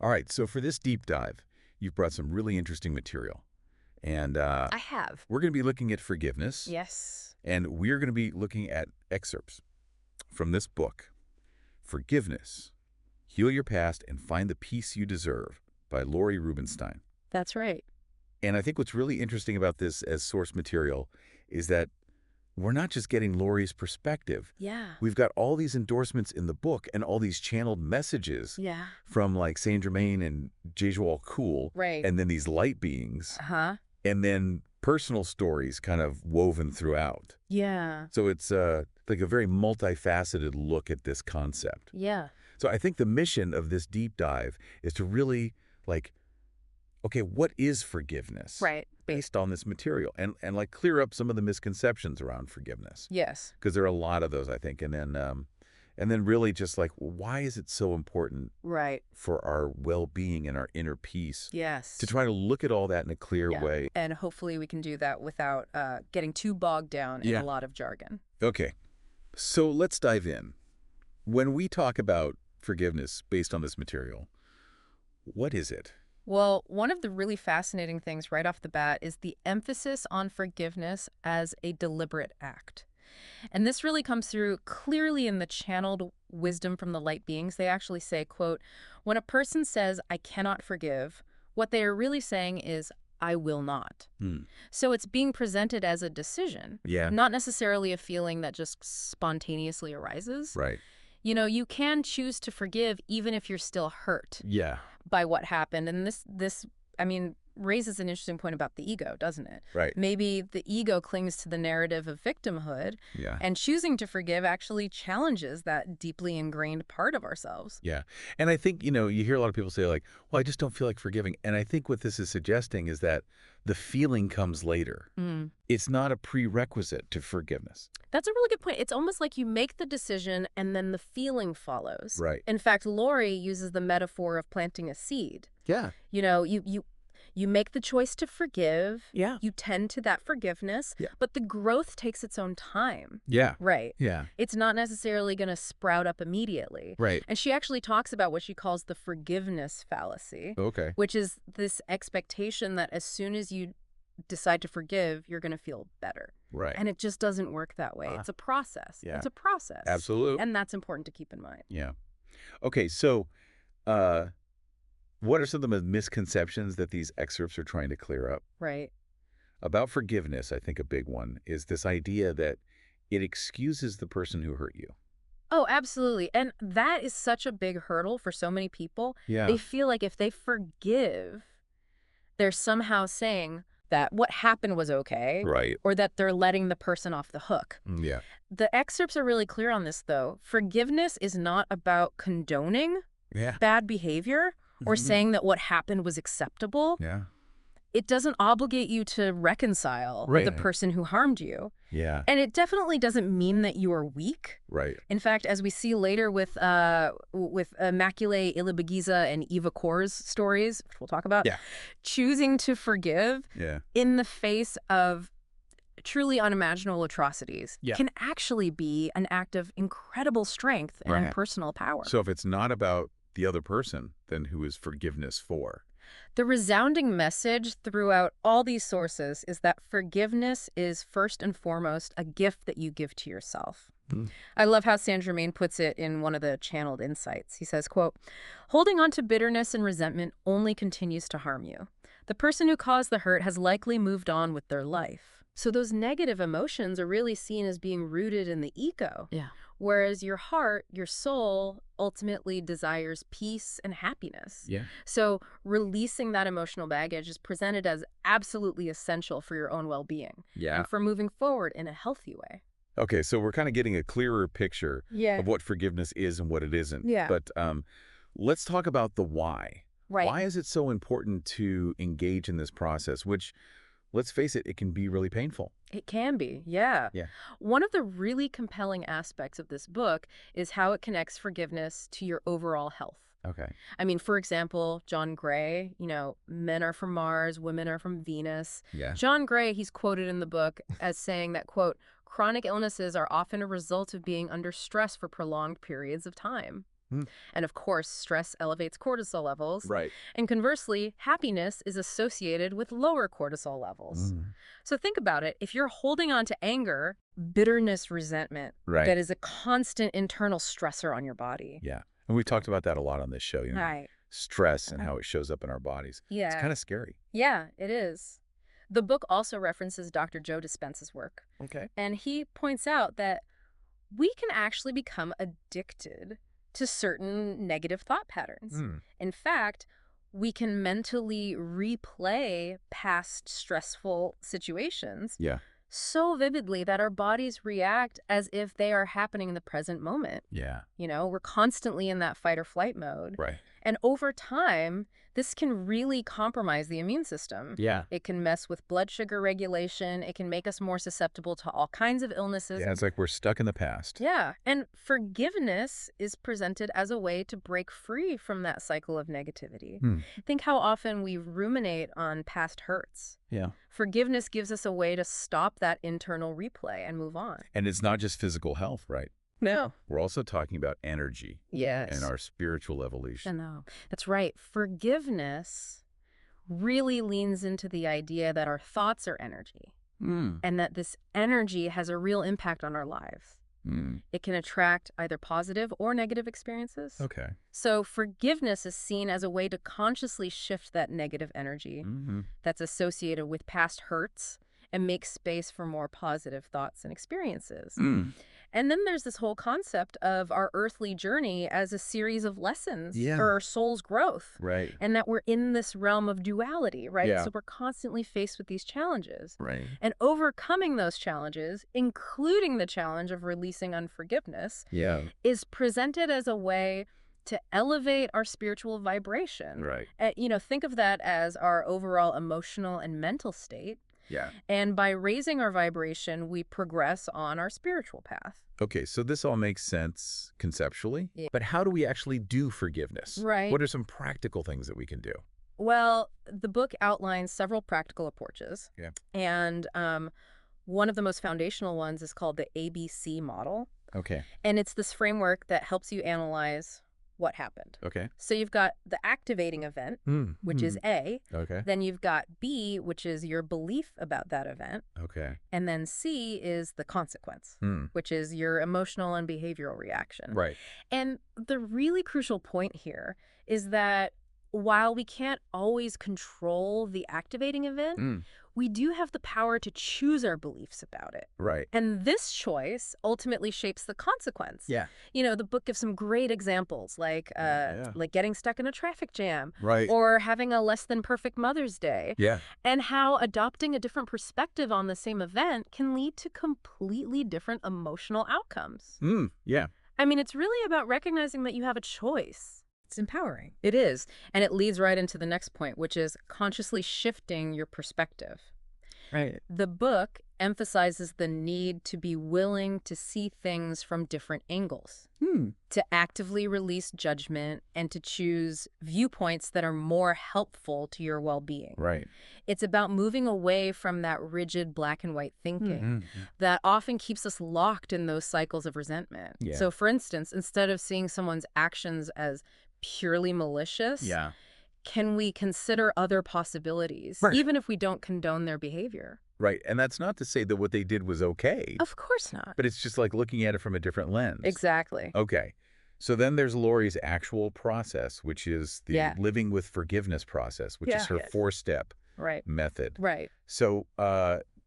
All right, so for this deep dive, you've brought some really interesting material. And I have. we're going to be looking at forgiveness, Yes. and we're going to be looking at excerpts from this book, Forgiveness, Heal Your Past and Find the Peace You Deserve by Lori Rubenstein. That's right. And I think what's really interesting about this as source material is that we're not just getting Lori's perspective. Yeah. We've got all these endorsements in the book and all these channeled messages Yeah. from like Saint Germain and Jejual Cool, Right. and then these light beings, Uh-huh. and then personal stories kind of woven throughout. Yeah. So it's like a very multifaceted look at this concept. Yeah. So I think the mission of this deep dive is to really like, okay, what is forgiveness? Right. Based on this material and like clear up some of the misconceptions around forgiveness. Yes. Because there are a lot of those, I think. And then really just like, why is it so important Right. for our well-being and our inner peace Yes. to try to look at all that in a clear Yeah. way? And hopefully we can do that without getting too bogged down in Yeah. a lot of jargon. Okay, so let's dive in. When we talk about forgiveness based on this material, what is it? Well, one of the really fascinating things right off the bat is the emphasis on forgiveness as a deliberate act. And this really comes through clearly in the channeled wisdom from the light beings. They actually say, quote, when a person says, I cannot forgive, what they are really saying is, I will not. So it's being presented as a decision, Yeah. not necessarily a feeling that just spontaneously arises. Right. You know, you can choose to forgive even if you're still hurt Yeah. by what happened. And I mean, raises an interesting point about the ego, doesn't it? Right. Maybe the ego clings to the narrative of victimhood, Yeah. and choosing to forgive actually challenges that deeply ingrained part of ourselves. Yeah. And I think, you hear a lot of people say like, well, I just don't feel like forgiving. And I think what this is suggesting is that the feeling comes later. It's not a prerequisite to forgiveness. That's a really good point. It's almost like you make the decision and then the feeling follows. Right. In fact, Lori uses the metaphor of planting a seed. Yeah. You know, you make the choice to forgive. Yeah. You tend to that forgiveness. Yeah. But the growth takes its own time. Yeah. Right. Yeah. It's not necessarily going to sprout up immediately. Right. And she actually talks about what she calls the forgiveness fallacy, Okay. which is this expectation that as soon as you decide to forgive, you're going to feel better. Right. And it just doesn't work that way. It's a process. Yeah. It's a process. Absolutely. And that's important to keep in mind. Yeah. Okay. So, what are some of the misconceptions that these excerpts are trying to clear up? Right. About forgiveness, I think a big one is this idea that it excuses the person who hurt you. Oh, absolutely. And that is such a big hurdle for so many people. Yeah. They feel like if they forgive, they're somehow saying that what happened was okay, Right. or that they're letting the person off the hook. Yeah. The excerpts are really clear on this, though. Forgiveness is not about condoning Yeah. bad behavior or saying that what happened was acceptable. Yeah. It doesn't obligate you to reconcile Right. the person who harmed you. Yeah. And it definitely doesn't mean that you are weak. Right. In fact, as we see later with Immaculée Ilibagiza and Eva Kor's stories, which we'll talk about, Yeah. choosing to forgive Yeah. in the face of truly unimaginable atrocities Yeah. can actually be an act of incredible strength and Right. personal power. So if it's not about the other person, then who is forgiveness for? The resounding message throughout all these sources is that forgiveness is first and foremost a gift that you give to yourself. I love how Saint Germain puts it in one of the channeled insights. He says, quote, holding on to bitterness and resentment only continues to harm you. The person who caused the hurt has likely moved on with their life. So those negative emotions are really seen as being rooted in the ego. Yeah. Whereas your heart, your soul, ultimately desires peace and happiness. Yeah. So releasing that emotional baggage is presented as absolutely essential for your own well-being Yeah. and for moving forward in a healthy way. Okay, so we're kind of getting a clearer picture Yeah. of what forgiveness is and what it isn't. Yeah. But let's talk about the why. Right. Why is it so important to engage in this process, which, let's face it, it can be really painful. It can be, yeah. Yeah. One of the really compelling aspects of this book is how it connects forgiveness to your overall health. Okay. I mean, for example, John Gray, men are from Mars, women are from Venus. Yeah. John Gray, he's quoted in the book as saying that, quote, chronic illnesses are often a result of being under stress for prolonged periods of time. Hmm. And of course, stress elevates cortisol levels. Right. And conversely, happiness is associated with lower cortisol levels. So think about it. If you're holding on to anger, bitterness, resentment, Right. that is a constant internal stressor on your body. Yeah. And we've talked about that a lot on this show, Right. stress and how it shows up in our bodies. Yeah. It's kind of scary. Yeah, it is. The book also references Dr. Joe Dispenza's work. Okay. And he points out that we can actually become addicted to certain negative thought patterns. In fact, we can mentally replay past stressful situations Yeah. so vividly that our bodies react as if they are happening in the present moment. Yeah. We're constantly in that fight or flight mode. Right. And over time, this can really compromise the immune system. Yeah. It can mess with blood sugar regulation. It can make us more susceptible to all kinds of illnesses. Yeah, it's like we're stuck in the past. Yeah. And forgiveness is presented as a way to break free from that cycle of negativity. Think how often we ruminate on past hurts. Yeah. Forgiveness gives us a way to stop that internal replay and move on. And it's not just physical health, right? No. We're also talking about energy. Yes. And our spiritual evolution. No, that's right. Forgiveness really leans into the idea that our thoughts are energy and that this energy has a real impact on our lives. It can attract either positive or negative experiences. Okay. So forgiveness is seen as a way to consciously shift that negative energy that's associated with past hurts and make space for more positive thoughts and experiences. And then there's this whole concept of our earthly journey as a series of lessons for our soul's growth. Right. And that we're in this realm of duality, right? Yeah. So we're constantly faced with these challenges. Right. And overcoming those challenges, including the challenge of releasing unforgiveness, is presented as a way to elevate our spiritual vibration. Right. Think of that as our overall emotional and mental state. Yeah. And by raising our vibration, we progress on our spiritual path. Okay, so this all makes sense conceptually, but how do we actually do forgiveness? Right. What are some practical things that we can do? Well, the book outlines several practical approaches. Yeah. And one of the most foundational ones is called the ABC model. Okay. And it's this framework that helps you analyze what happened. Okay. So you've got the activating event, which is A. Okay. Then you've got B, which is your belief about that event. Okay. And then C is the consequence, which is your emotional and behavioral reaction. Right. And the really crucial point here is that while we can't always control the activating event, we do have the power to choose our beliefs about it. Right. And this choice ultimately shapes the consequence. Yeah. The book gives some great examples, like getting stuck in a traffic jam, Right. or having a less than perfect Mother's Day. Yeah. And how adopting a different perspective on the same event can lead to completely different emotional outcomes. Yeah. I mean, it's really about recognizing that you have a choice. It's empowering. It is. And it leads right into the next point, which is consciously shifting your perspective. Right. The book emphasizes the need to be willing to see things from different angles, to actively release judgment, and to choose viewpoints that are more helpful to your well-being. Right. It's about moving away from that rigid black and white thinking that often keeps us locked in those cycles of resentment. Yeah. So, for instance, instead of seeing someone's actions as purely malicious, can we consider other possibilities, even if we don't condone their behavior? Right. And that's not to say that what they did was okay. Of course not. But it's just like looking at it from a different lens. Exactly. Okay. So then there's Lori's actual process, which is the living with forgiveness process, which is her 4-step method. Right. So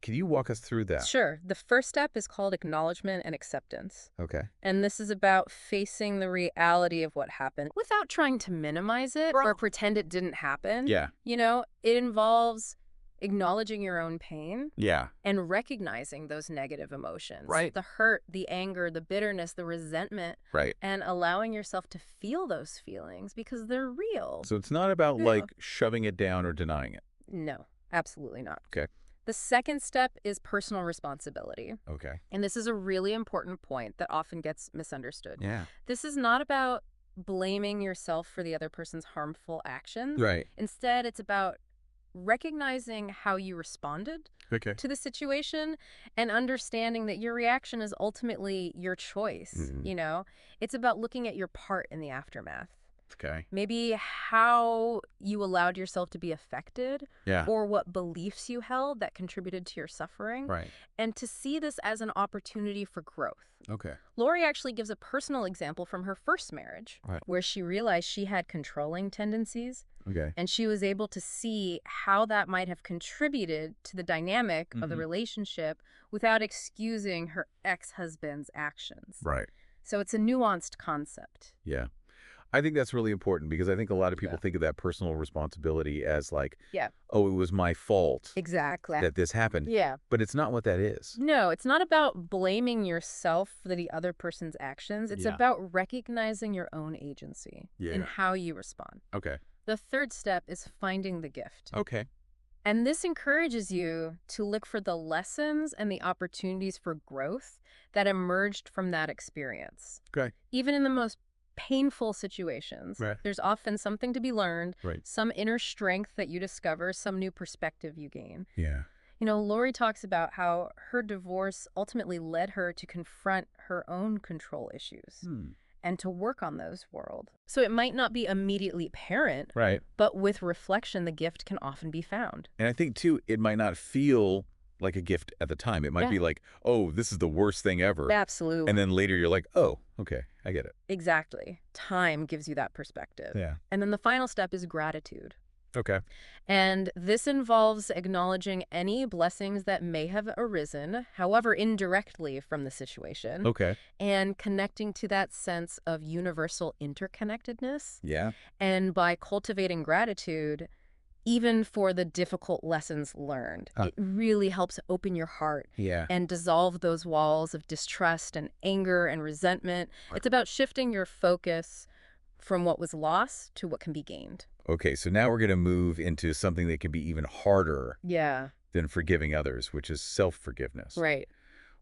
can you walk us through that? Sure. The first step is called acknowledgement and acceptance. Okay. And this is about facing the reality of what happened without trying to minimize it or pretend it didn't happen. Yeah. It involves acknowledging your own pain Yeah. and recognizing those negative emotions. Right. The hurt, the anger, the bitterness, the resentment. Right. And allowing yourself to feel those feelings because they're real. So it's not about like shoving it down or denying it. No, absolutely not. Okay. The second step is personal responsibility. Okay. And this is a really important point that often gets misunderstood. Yeah. This is not about blaming yourself for the other person's harmful actions. Right. Instead, it's about recognizing how you responded Okay. to the situation and understanding that your reaction is ultimately your choice. It's about looking at your part in the aftermath. Okay. Maybe how you allowed yourself to be affected, Yeah. or what beliefs you held that contributed to your suffering, Right. and to see this as an opportunity for growth. Okay. Lori actually gives a personal example from her first marriage, Right. where she realized she had controlling tendencies, Okay. and she was able to see how that might have contributed to the dynamic of the relationship without excusing her ex-husband's actions. Right. So it's a nuanced concept. Yeah. I think that's really important because I think a lot of people think of that personal responsibility as like, Yeah, oh, it was my fault exactly. that this happened. Yeah. But it's not what that is. No, it's not about blaming yourself for the other person's actions. It's Yeah. about recognizing your own agency in Yeah. how you respond. Okay. The third step is finding the gift. Okay. And this encourages you to look for the lessons and the opportunities for growth that emerged from that experience. Okay. Even in the most painful situations, Right. there's often something to be learned, Right. some inner strength that you discover, some new perspective you gain. Yeah. Lori talks about how her divorce ultimately led her to confront her own control issues and to work on those world. So it might not be immediately apparent, Right. but with reflection, the gift can often be found. And I think, too, it might not feel like a gift at the time. It might be like, oh, this is the worst thing ever. Absolutely. And then later you're like, oh, okay, I get it. Exactly. Time gives you that perspective. Yeah. And then the final step is gratitude. Okay. And this involves acknowledging any blessings that may have arisen, however indirectly, from the situation. Okay. And connecting to that sense of universal interconnectedness. Yeah. And by cultivating gratitude, even for the difficult lessons learned, it really helps open your heart and dissolve those walls of distrust and anger and resentment. It's about shifting your focus from what was lost to what can be gained. Okay, so now we're going to move into something that can be even harder than forgiving others, which is self-forgiveness. Right.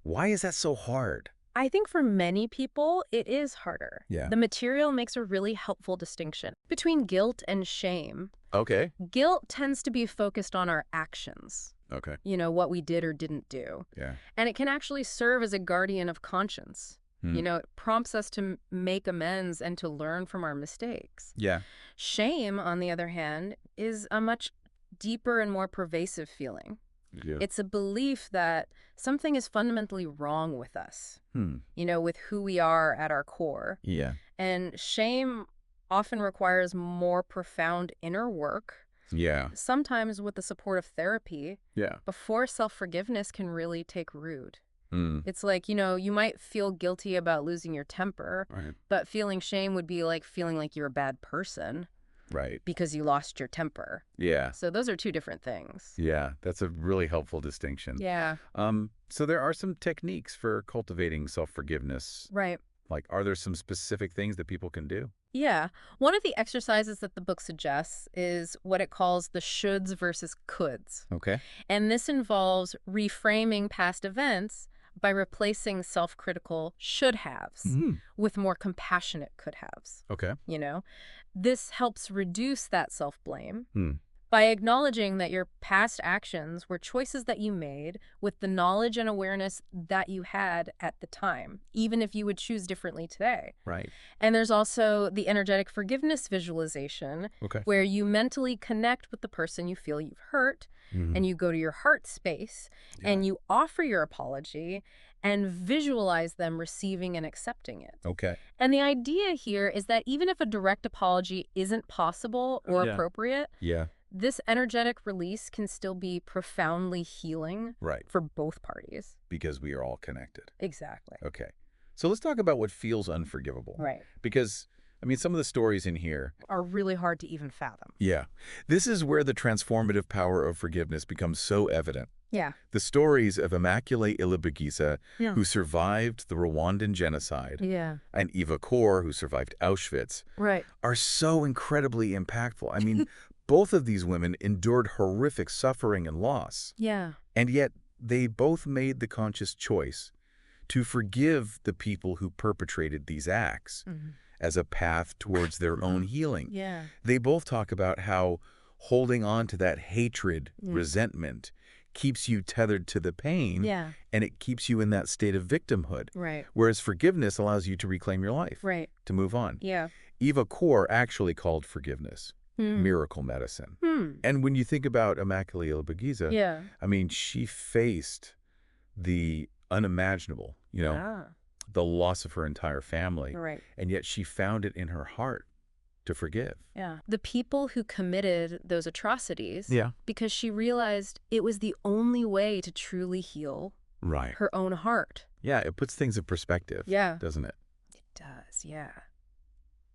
Why is that so hard? I think for many people, it is harder. Yeah. The material makes a really helpful distinction between guilt and shame. Okay. Guilt tends to be focused on our actions. Okay. What we did or didn't do. Yeah. And it can actually serve as a guardian of conscience. It prompts us to make amends and to learn from our mistakes. Yeah. Shame, on the other hand, is a much deeper and more pervasive feeling. Yeah. It's a belief that something is fundamentally wrong with us, with who we are at our core. Yeah. And shame often requires more profound inner work, sometimes with the support of therapy, before self-forgiveness can really take root. It's like, you might feel guilty about losing your temper, but feeling shame would be like feeling like you're a bad person. Right. Because you lost your temper. Yeah. So those are two different things. Yeah, that's a really helpful distinction. Yeah. So there are some techniques for cultivating self-forgiveness. Right. Like, are there some specific things that people can do? Yeah. One of the exercises that the book suggests is what it calls the shoulds versus coulds. Okay. And this involves reframing past events by replacing self-critical should-haves with more compassionate could-haves. Okay. This helps reduce that self-blame by acknowledging that your past actions were choices that you made with the knowledge and awareness that you had at the time, even if you would choose differently today. Right. And there's also the energetic forgiveness visualization, where you mentally connect with the person you feel you've hurt, and you go to your heart space, and you offer your apology and visualize them receiving and accepting it. Okay. And the idea here is that even if a direct apology isn't possible or appropriate, this energetic release can still be profoundly healing for both parties. Because we are all connected. Exactly. Okay. So let's talk about what feels unforgivable. Right. Because, some of the stories in here are really hard to even fathom. Yeah. This is where the transformative power of forgiveness becomes so evident. Yeah. The stories of Immaculée Ilibagiza, who survived the Rwandan genocide, and Eva Kor, who survived Auschwitz, are so incredibly impactful. Both of these women endured horrific suffering and loss. Yeah. And yet they both made the conscious choice to forgive the people who perpetrated these acts as a path towards their own healing. Yeah. They both talk about how holding on to that hatred, resentment, keeps you tethered to the pain, and it keeps you in that state of victimhood. Right. Whereas forgiveness allows you to reclaim your life, to move on. Yeah. Eva Kor actually called forgiveness miracle medicine. And when you think about Immaculée Ilibagiza, I mean, she faced the unimaginable, the loss of her entire family, and yet she found it in her heart to forgive. Yeah. The people who committed those atrocities, because she realized it was the only way to truly heal her own heart. Yeah, it puts things in perspective, doesn't it? It does, yeah.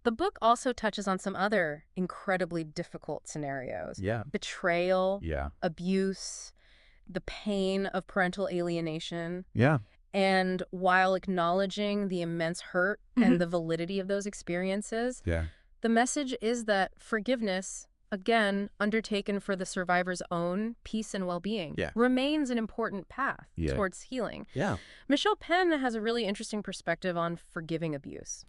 The book also touches on some other incredibly difficult scenarios. Betrayal, abuse, the pain of parental alienation. And while acknowledging the immense hurt and the validity of those experiences, the message is that forgiveness, again, undertaken for the survivor's own peace and well-being, remains an important path towards healing. Michelle Penn has a really interesting perspective on forgiving abuse.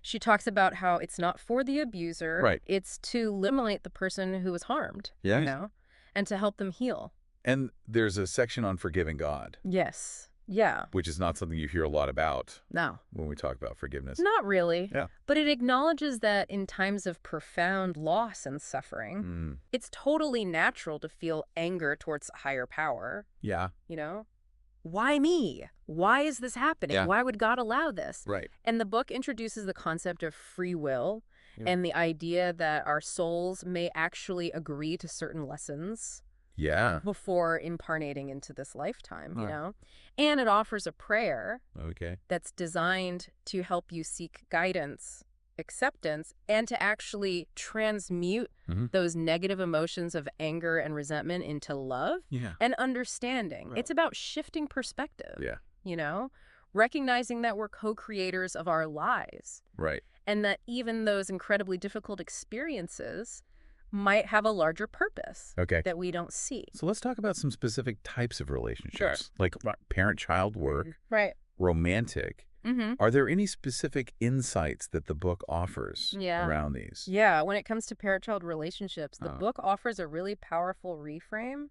She talks about how it's not for the abuser, it's to eliminate the person who was harmed, and to help them heal. And there's a section on forgiving God. Yes. Yeah. Which is not something you hear a lot about. No. When we talk about forgiveness. Not really. But it acknowledges that in times of profound loss and suffering, it's totally natural to feel anger towards a higher power. Why me? Why is this happening? Why would God allow this? And the book introduces the concept of free will and the idea that our souls may actually agree to certain lessons before incarnating into this lifetime, And it offers a prayer that's designed to help you seek guidance, acceptance, and to actually transmute those negative emotions of anger and resentment into love and understanding. It's about shifting perspective, recognizing that we're co-creators of our lives. And that even those incredibly difficult experiences might have a larger purpose that we don't see. So let's talk about some specific types of relationships, like parent-child work, romantic. Are there any specific insights that the book offers around these? Yeah, when it comes to parent-child relationships, the book offers a really powerful reframe.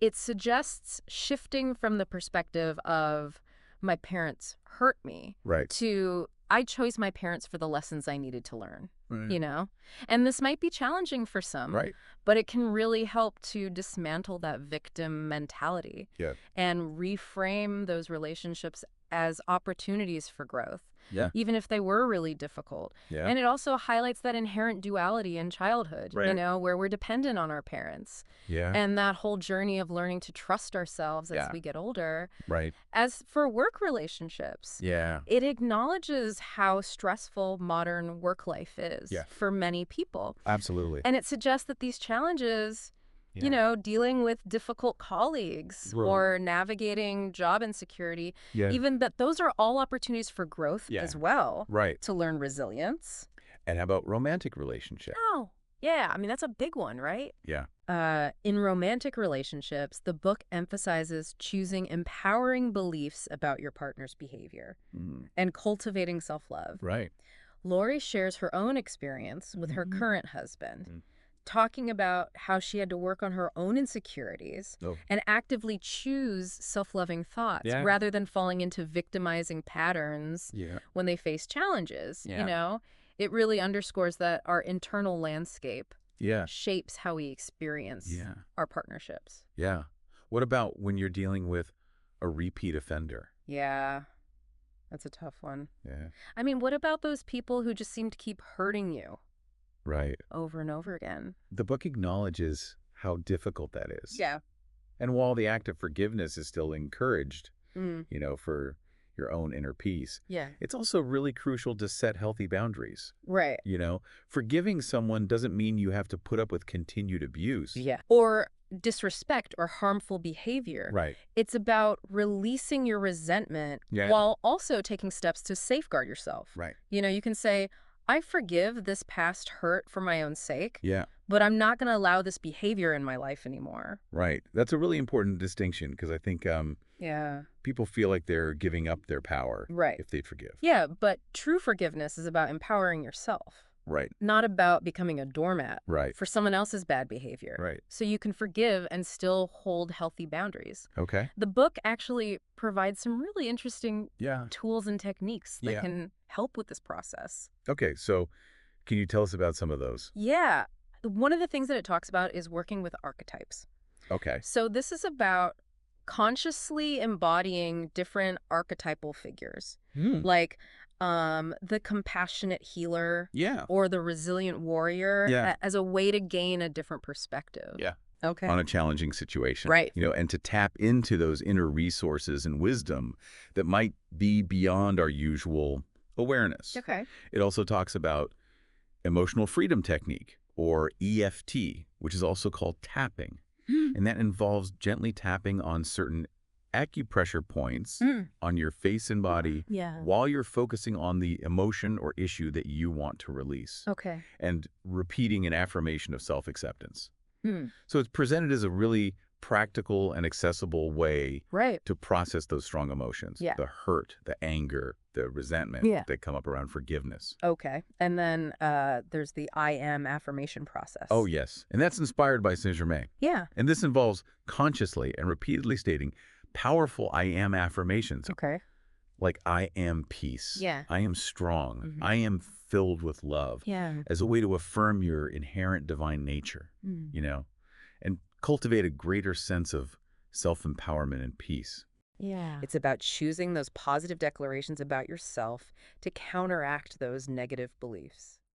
It suggests shifting from the perspective of my parents hurt me to I chose my parents for the lessons I needed to learn. And this might be challenging for some, but it can really help to dismantle that victim mentality and reframe those relationships as opportunities for growth, even if they were really difficult. And it also highlights that inherent duality in childhood, where we're dependent on our parents. And that whole journey of learning to trust ourselves as we get older. As for work relationships, it acknowledges how stressful modern work life is for many people. Absolutely. And it suggests that these challenges, dealing with difficult colleagues or navigating job insecurity, even that those are all opportunities for growth as well. To learn resilience. And how about romantic relationships? Oh, yeah. I mean, that's a big one, right? In romantic relationships, the book emphasizes choosing empowering beliefs about your partner's behavior and cultivating self-love. Lori shares her own experience with her current husband, talking about how she had to work on her own insecurities and actively choose self-loving thoughts rather than falling into victimizing patterns when they face challenges. It really underscores that our internal landscape shapes how we experience our partnerships. What about when you're dealing with a repeat offender? That's a tough one. I mean, what about those people who just seem to keep hurting you? Over and over again. The book acknowledges how difficult that is. And while the act of forgiveness is still encouraged, for your own inner peace, it's also really crucial to set healthy boundaries. Forgiving someone doesn't mean you have to put up with continued abuse. Or disrespect or harmful behavior. It's about releasing your resentment while also taking steps to safeguard yourself. You can say, I forgive this past hurt for my own sake, but I'm not going to allow this behavior in my life anymore. That's a really important distinction because I think people feel like they're giving up their power if they forgive. But true forgiveness is about empowering yourself. Right. not about becoming a doormat Right. for someone else's bad behavior. Right. So you can forgive and still hold healthy boundaries. Okay. The book actually provides some really interesting Yeah. tools and techniques that can help with this process. Okay, so can you tell us about some of those? Yeah. One of the things that it talks about is working with archetypes. Okay. So this is about consciously embodying different archetypal figures, like the compassionate healer Yeah. or the resilient warrior as a way to gain a different perspective. Yeah. Okay. On a challenging situation. Right. And to tap into those inner resources and wisdom that might be beyond our usual awareness. Okay. It also talks about emotional freedom technique, or EFT, which is also called tapping. And that involves gently tapping on certain acupressure points on your face and body while you're focusing on the emotion or issue that you want to release. Okay. And repeating an affirmation of self-acceptance. So it's presented as a really practical and accessible way to process those strong emotions. The hurt, the anger, the resentment that come up around forgiveness. Okay. And then there's the I am affirmation process. Oh, yes. And that's inspired by Saint-Germain. Yeah. And this involves consciously and repeatedly stating powerful I am affirmations. Okay. Like, I am peace. Yeah. I am strong. I am filled with love. Yeah. As a way to affirm your inherent divine nature, and cultivate a greater sense of self-empowerment and peace. Yeah. It's about choosing those positive declarations about yourself to counteract those negative beliefs.